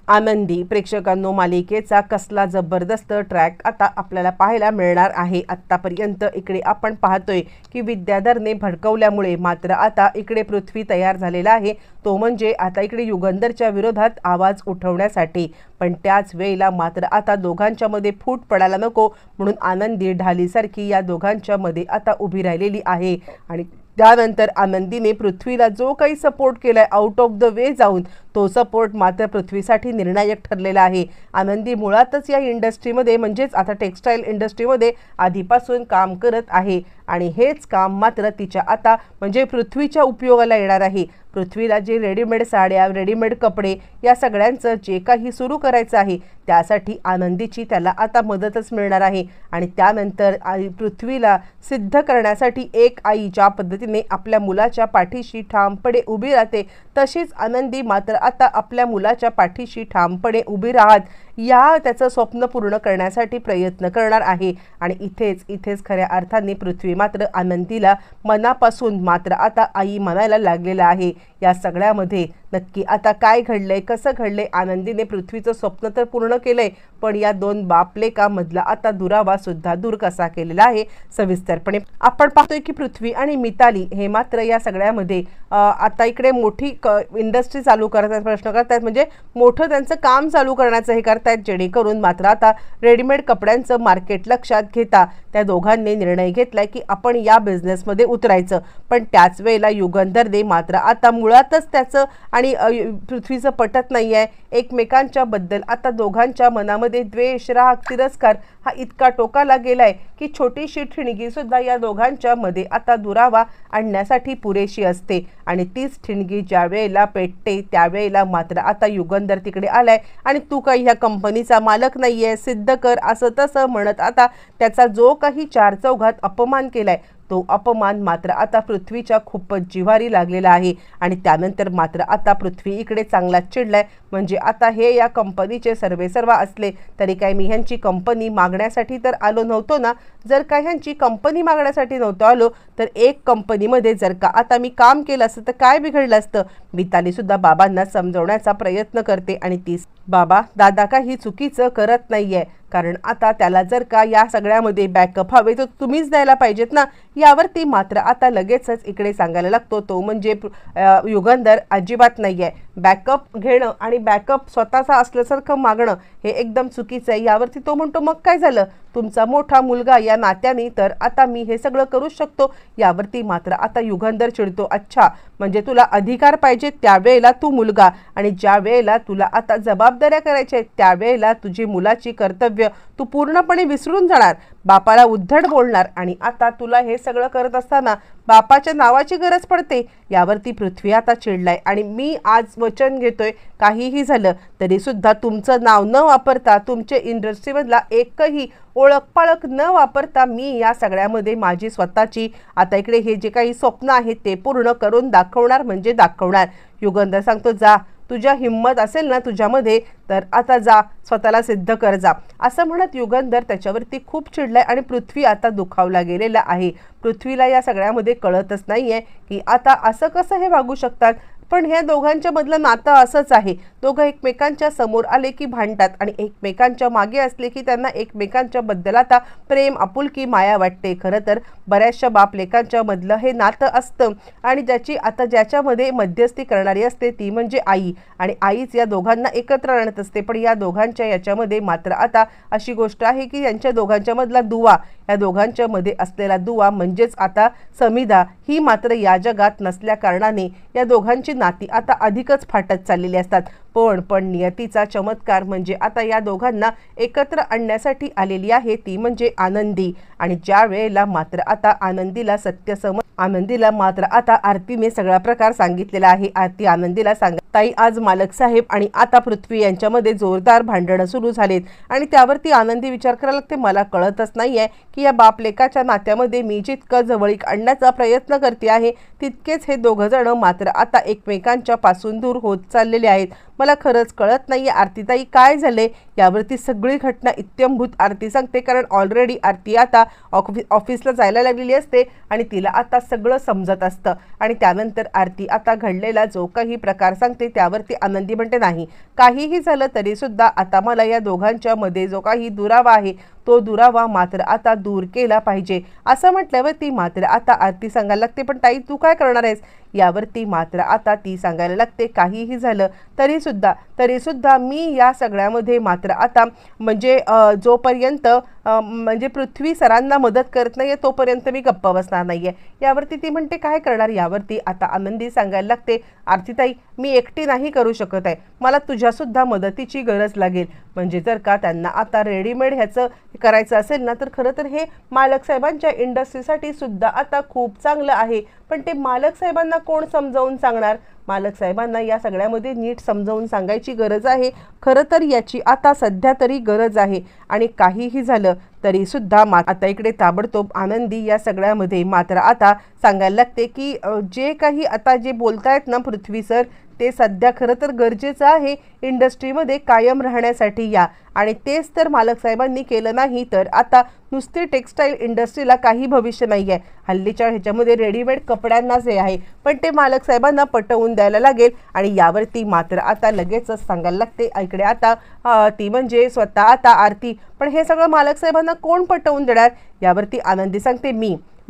आनंदी प्रेक्षकांनो, मालिकेचा कसला जबरदस्त ट्रॅक आता आपल्याला पाहायला मिळणार आहे। आत्तापर्यंत इकडे आपण पाहतोय की विद्याधरने भडकवल्यामुळे मात्र आता इकडे पृथ्वी तयार झालेला आहे, तो म्हणजे आता इकडे युगंधरच्या विरोधात आवाज उठवण्यासाठी। पण त्याच वेळेला मात्र आता दोघांच्या मध्ये फूट पडायला नको म्हणून आनंदी ढालीसारखी या दोघांच्या मध्ये आता उभी राहिलेली आहे। आणि त्यानंतर आनंदीने पृथ्वीला जो काही सपोर्ट केलाय आउट ऑफ द वे जाऊन, तो सपोर्ट मात्र पृथ्वीसाठी निर्णायक ठरलेला आहे। आनंदी मुळातच या इंडस्ट्रीमध्ये म्हणजेच आता टेक्सटाईल इंडस्ट्रीमध्ये आधीपासून काम करत आहे आणि हेच काम मात्र तिच्या आता म्हणजे पृथ्वीच्या उपयोगाला येणार आहे। पृथ्वीला जे रेडीमेड साड्या, रेडीमेड कपडे या सगळ्यांचं जे काही सुरू करायचं आहे त्यासाठी आनंदीची त्याला आता मदतच मिळणार आहे। आणि त्यानंतर पृथ्वीला सिद्ध करण्यासाठी एक आई ज्या पद्धतीने आपल्या मुलाच्या पाठीशी ठामपणे उभी राहते, तशीच आनंदी मात्र आता आपल्या मुलाच्या पाठीशी ठामपणे उभी राहत या त्याचं स्वप्न पूर्ण करण्यासाठी प्रयत्न करणार आहे। आणि इथेच खऱ्या अर्थाने पृथ्वी मात्र आनंदीला मनापासून मात्र आता आई म्हणायला लागलेला आहे। या सगळ्यामध्ये नक्की आता काय घडलंय, कसं घडलंय? आनंदीने पृथ्वीचं स्वप्न तर पूर्ण केलंय, पण या दोन बापलेकामधला आता दुरावा सुद्धा दूर कसा केलेला आहे सविस्तरपणे आपण पाहतोय की पृथ्वी आणि मिताली हे मात्र या सगळ्यामध्ये आता इकडे मोठी इंडस्ट्री चालू करतात, प्रश्न करतात, म्हणजे मोठं त्यांचं काम चालू करण्याचं हे करतायत, जेणेकरून मात्र आता रेडीमेड कपड्यांचं मार्केट लक्षात घेता त्या दोघांनी निर्णय घेतलाय की आपण या बिझनेसमध्ये उतरायचं। पण त्याच वेळेला युगंधरने मात्र आता मुळातच त्याचं आणि पृथ्वीचं पटत नाहीये एकमेकांच्या बद्दल। आता दोघांच्या मनामध्ये द्वेष, राग, तिरस्कार हा इतका टोकाला गेलाय की छोटीशी ठिणगी सुद्धा या दोघांच्या मध्ये आता दुरावा आणण्यासाठी पुरेशी असते। आणि तीच ठिणगी ज्या वेळेला पेटते त्यावेळेला मात्र आता युगंधर तिकडे आलाय आणि तू काही ह्या कंपनीचा मालक नाहीये, सिद्ध कर, असं तसं म्हणत आता त्याचा जो काही चार चौघात अपमान केलाय तो अपमान मात्र आता पृथ्वीच्या खूपच जिव्हारी लागलेला आहे। आणि त्यानंतर मात्र आता पृथ्वी इकडे चांगला चिडलाय, म्हणजे आता हे या कंपनीचे सर्वेसर्वा असले तरी काय मी ह्यांची कंपनी मागण्यासाठी तर आलो नव्हतो ना। जर का ह्यांची कंपनी मागण्यासाठी नव्हतो आलो तर एक कंपनीमध्ये जर का आता मी काम केलं असतं तर काय बिघडलं असतं? मिताली सुद्धा बाबांना समजवण्याचा प्रयत्न करते आणि तीच बाबा, दादा काही चुकीचं करत नाहीये, कारण आता त्याला जर का या सगळ्यामध्ये बॅकअप हवे तर तुम्हीच द्यायला पाहिजेत ना। यावरती मात्र आता लगेचच इकडे सांगायला लागतो तो म्हणजे युगंधर अजिबात नाहीये, बॅकअप घेणं आणि बॅकअप स्वतःचा असल्यासारखं मागणं हे एकदम चुकीचं आहे। यावरती तो म्हणतो मग काय झालं, तुमचा मोठा मुलगा या नात्याने तर आता मी हे सगळं करू शकतो। यावरती मात्र आता युगंधर चिडतो, अच्छा म्हणजे तुला अधिकार पाहिजे त्यावेळेला तू मुलगा, आणि ज्या वेळेला तुला आता जबाबदाऱ्या करायच्या आहेत त्यावेळेला तुझी मुलाची कर्तव्य तू पूर्णपणे विसरून जाणार, बापाला उद्धट बोलणार, आणि आता तुला हे सगळं करत असताना बापाच्या नावाची गरज पडते। यावरती पृथ्वी आता चिडलाय आणि मी आज वचन घेतोय काहीही झालं तरी सुद्धा तुमचं नाव न वापरता, तुमचे इंडस्ट्रीमधला एकही ओळख पाळख न वापरता मी या सगळ्यामध्ये माझी स्वतःची आता इकडे हे जे काही स्वप्न आहेत ते पूर्ण करून दाखवणार म्हणजे दाखवणार। युगंधर सांगतो, जा, तुझ्या हिम्मत असेल ना तुझ्यामध्ये तर आता जा, स्वतःला सिद्ध कर जा, असं म्हणत युगंधर त्याच्यावरती खूप चिडलाय। आणि पृथ्वी आता दुखावला गेलेला आहे। पृथ्वीला या सगळ्यामध्ये कळतच नाहीये की आता असं कसं हे वागू शकतात, पण ह्या दोघांच्या मधलं नातं असंच आहे, दोघं एकमेकांच्या समोर आले की भांडतात आणि एकमेकांच्या मागे असले की त्यांना एकमेकांच्या बद्दल आता प्रेम, आपुलकी, माया वाटते। खरं तर बऱ्याचशा बापलेकांच्या मधलं हे नातं असतं आणि ज्याच्यामध्ये मध्यस्थी करणारी असते ती म्हणजे आई, आणि आईच या दोघांना एकत्र आणत असते। पण या दोघांच्या याच्यामध्ये मात्र आता अशी गोष्ट आहे की यांच्या दोघांच्या मधला दुवा, या दोघांच्या मध्ये असलेला दुवा म्हणजेच आता समिधा ही मात्र या जगात नसल्या कारणाने या दोघांची नाती आता अधिकच फाटत चाललेली असतात। पण नियतीचा चमत्कार म्हणजे आता या दोघांना एकत्र आणण्यासाठी आलेली आहे ती म्हणजे आनंदी। आणि ज्या वेळेला मात्र आता आनंदीला मात्र आता आरतीने सगळा प्रकार सांगितलेला आहे। आरती आनंदीला सांगत, ताई आज मालक साहेब आणि आता पृथ्वी यांच्यामध्ये जोरदार भांडणं सुरू झालेत। आणि त्यावरती आनंदी विचार करायला लागते, मला कळतच नाहीये की या बापलेकाच्या नात्यामध्ये मी जितकं जवळीक आणण्याचा प्रयत्न करते आहे तितकेच हे दोघं जण मात्र आता एकमेकांच्या पासून दूर होत चाललेले आहेत। मला खरंच कळत नाहीये आरतीताई काय झाले। यावरती सगळी घटना इत्यंभूत आरती सांगते, कारण ऑलरेडी आरती आता ऑफिसला जायला लागलेली असते आणि तिला आता सगळं समजत असतं. आणि त्यानंतर आरती आता घडलेला जो काही प्रकार सांगते त्यावरती आनंदी म्हणते, नाही काहीही झालं तरी सुद्धा आता मला या दोघांच्या मध्ये जो काही दुरावा आहे तो दुरावा मात्र आता दूर केला पाहिजे. असं म्हटल्यावरती मात्र आता आरती सांगायला लागते, पण ताई तू काय करणार आहेस? यावरती मात्र आता ती सांगायला लागते, काहीही झालं तरी सुद्धा मी या सगळ्यामध्ये मात्र आता म्हणजे जोपर्यंत म्हणजे पृथ्वी सरांना मदत करत नाहीये तोपर्यंत मी गप्प बसणार नाहीये. यावरती ती म्हणते, काय करणार? यावरती आता आनंदी सांगायला लागते, आरतीताई मी एकटी नाही करू शकत आहे, मला तुझ्यासुद्धा मदतीची गरज लागेल. म्हणजे जर का त्यांना आता रेडीमेड ह्याचं करायचं असेल ना, तर खरं तर हे मालक साहेबांच्या इंडस्ट्रीसाठी सुद्धा आता खूप चांगलं आहे. पण ते मालक साहेबांना कोण समजावून सांगणार? मालक साहेबांना या सगळ्यामध्ये नीट समजावून सांगायची गरज आहे. खरं तर याची आता सध्या तरी गरज आहे. आणि काहीही झालं तरी सुद्धा आता इकडे ताबडतोब आनंदी या सगळ्यामध्ये मात्र आता सांगायला लागते की जे काही आता जे बोलतायत ना पृथ्वी सर, ते सध्या खरं तर गरजेचं आहे इंडस्ट्रीमध्ये कायम राहण्यासाठी. या आणि तेच तर मालक साहेबांनी केलं नाही तर आता नुसती टेक्स्टाईल इंडस्ट्रीला काही भविष्य नाही आहे. हल्लीच्या ह्याच्यामध्ये रेडीमेड कपड्यांनाच हे आहे, पण ते मालक साहेबांना पटवून द्यायला लागेल. आणि यावरती मात्र आता लगेचच सांगायला लागते, इकडे आता ती म्हणजे स्वतः आता आरती, पण हे सगळं मालक साहेबांना कोण पटवून देणार? यावरती आनंदी सांगते,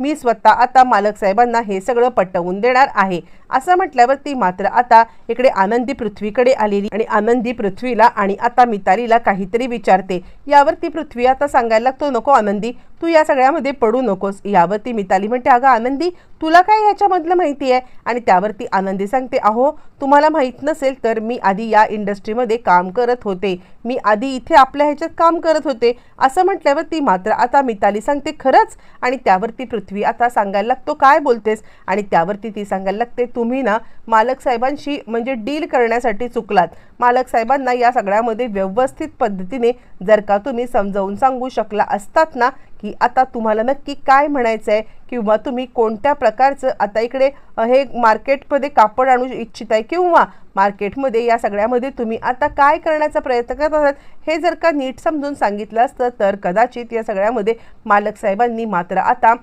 मी स्वतः आता मालक साहेबांना हे सगळं पटवून देणार आहे. असं म्हटल्यावरती मात्र आता इकडे आनंदी पृथ्वीकडे आलेली आणि आनंदी पृथ्वीला आणि आता मितालीला काहीतरी विचारते. यावरती पृथ्वी आता सांगायला लागतो, नको आनंदी तू या सगळ्यामध्ये पडू नकोस. यावरती मिताली म्हणते, अगं आनंदी तुला काय ह्याच्यामधलं माहिती आहे? आणि त्यावरती आनंदी सांगते, अहो तुम्हाला माहीत नसेल तर मी आधी या इंडस्ट्रीमध्ये काम करत होते, मी आधी इथे आपल्या ह्याच्यात काम करत होते. असं म्हटल्यावरती मात्र आता मिताली सांगते, खरंच? आणि त्यावरती पृथ्वी आता सांगायला लागतो, काय बोलतेस? आणि त्यावरती ती सांगायला लागते, तुम्ही ना मालक साहेबांशी म्हणजे डील करण्यासाठी चुकलात. मालक साहेबांना या सगळ्यामध्ये व्यवस्थित पद्धतीने जर का तुम्ही समजावून सांगू शकला असतात ना की आता तुम्हाला नक्की काय म्हणायचं आहे किंवा तुम्ही कोणत्या प्रकारचं आता इकडे हे मार्केटमध्ये कापड आणू इच्छित आहे किंवा मार्केटमध्ये या सगळ्यामध्ये तुम्ही आता काय करण्याचा प्रयत्न करत आहात हे जर का नीट समजून सांगितलं असतं तर कदाचित या सगळ्यामध्ये मालक साहेबांनी मात्र आता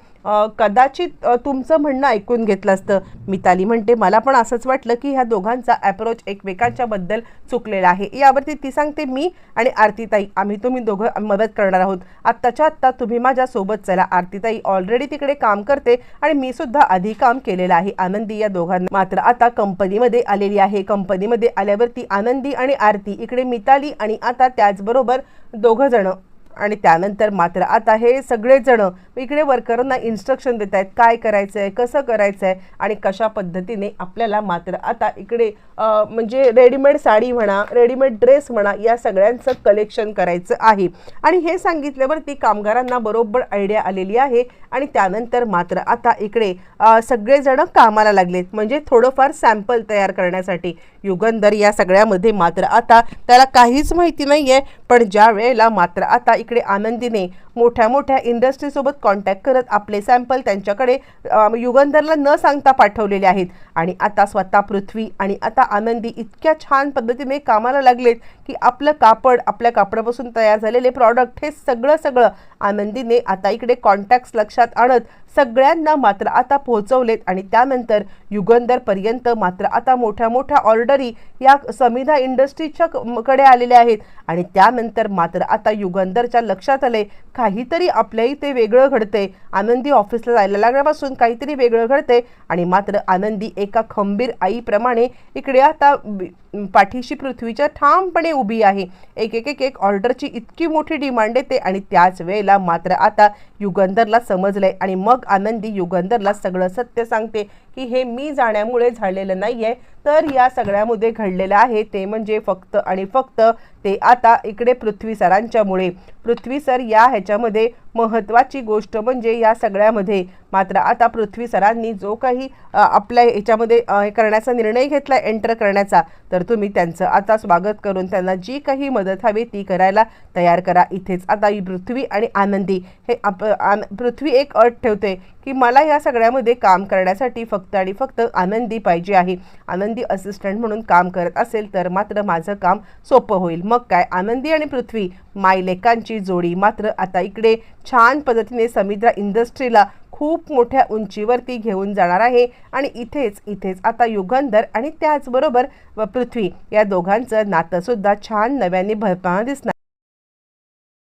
कदाचित तुमचं म्हणणं ऐकून घेतलं असतं. मिताली म्हणते, मला पण असंच वाटलं की ह्या दोघांचा अप्रोच एकमेकांच्या बद्दल चुकलेला आहे. यावरती ती सांगते, मी आणि आरतीताई आम्ही तुम्ही दोघं मदत करणार आहोत. आत्ताच्या आत्ता तुम्ही माझ्यासोबत चला. आरतीताई ऑलरेडी तिकडे काम करते आणि मी सुद्धा आधी काम केलेलं आहे. आनंदी या दोघांना मात्र आता कंपनीमध्ये आलेली आहे. कंपनीमध्ये आल्यावरती आनंदी आणि आरती इकडे मिताली आणि आता त्याचबरोबर दोघं जण आणि त्यानंतर मात्र आता हे सगळेजण इकडे वर्करांना इन्स्ट्रक्शन देत आहेत काय करायचं आहे, कसं करायचं आहे आणि कशा पद्धतीने आपल्याला मात्र आता इकडे म्हणजे रेडीमेड साडी म्हणा, रेडीमेड ड्रेस म्हणा, या सगळ्यांचं कलेक्शन करायचं आहे. आणि हे सांगितल्यावरती कामगारांना बरोबर आयडिया आलेली आहे आणि त्यानंतर मात्र आता इकडे सगळेजण कामाला लागलेत म्हणजे थोडंफार सॅम्पल तयार करण्यासाठी. युगंधर या सगळ्यामध्ये मात्र आता त्याला काहीच माहिती नाही आहे, पण ज्या वेळेला मात्र आता इकडे आनंदीने मोठ्या मोठ्या इंडस्ट्रीसोबत कॉन्टॅक्ट करत आपले सॅम्पल त्यांच्याकडे युगंधरला न सांगता पाठवलेले आहेत आणि आता स्वतः पृथ्वी आणि आता आनंदी इतक्या छान पद्धतीने कामाला लागलेत की आपलं कापड, आपल्या कापडापासून तयार झालेले प्रॉडक्ट हे सगळं आनंदीने आता इकडे कॉन्टॅक्ट्स लक्षात आणत सगळ्यांना मात्र आता पोहोचवलेत. आणि त्यानंतर युगंधरपर्यंत मात्र आता मोठ्या मोठ्या ऑर्डरी या समिधा इंडस्ट्रीच्या कडे आलेल्या आहेत. आणि त्यानंतर मात्र आता युगंधरच्या लक्षात आले काहीतरी आपल्या इथे वेगळं घडतंय. आनंदी ऑफिसला जायला लागल्यापासून काहीतरी वेगळं घडतंय आणि मात्र आनंदी एका खंबीर आईप्रमाणे इकडे आता पाठीशी पृथ्वीच्या ठामपणे उभी आहे. एक ऑर्डरची इतकी मोठी डिमांड येते आणि त्याच वेळेला मात्र आता युगंधरला समजलंय आणि मग आनंदी युगंधरला सगळं सत्य सांगते की हे मी जाण्यामुळे झालेलं नाहीये, तर या सगळ्यामध्ये घडलेलं आहे ते म्हणजे फक्त आणि फक्त ते आता इकडे पृथ्वी सरांच्यामुळे. पृथ्वी सर या ह्याच्यामध्ये महत्त्वाची गोष्ट म्हणजे या सगळ्यामध्ये मात्र आता पृथ्वी सरांनी जो काही आपल्या ह्याच्यामध्ये करण्याचा निर्णय घेतला एंटर करण्याचा, तर तुम्ही त्यांचं आता स्वागत करून त्यांना जी काही मदत हवी ती करायला तयार करा. इथेच आता पृथ्वी आणि आनंदी हे पृथ्वी एक अट ठेवते की मला या सगळ्यामध्ये काम करण्यासाठी फक्त आणि फक्त आनंदी पाहिजे आहे. आनंदी असिस्टंट म्हणून काम करत असेल तर मात्र माझं काम सोपं होईल. मग काय, आनंदी आणि पृथ्वी मायलेकांची जोडी मात्र आता इकडे छान पद्धतीने समिद्रा इंडस्ट्रीला खूप मोठ्या उंचीवरती घेऊन जाणार आहे. आणि इथेच आता युगंधर आणि त्याचबरोबर पृथ्वी या दोघांचं नातं सुद्धा छान नव्याने भरताना दिसणार.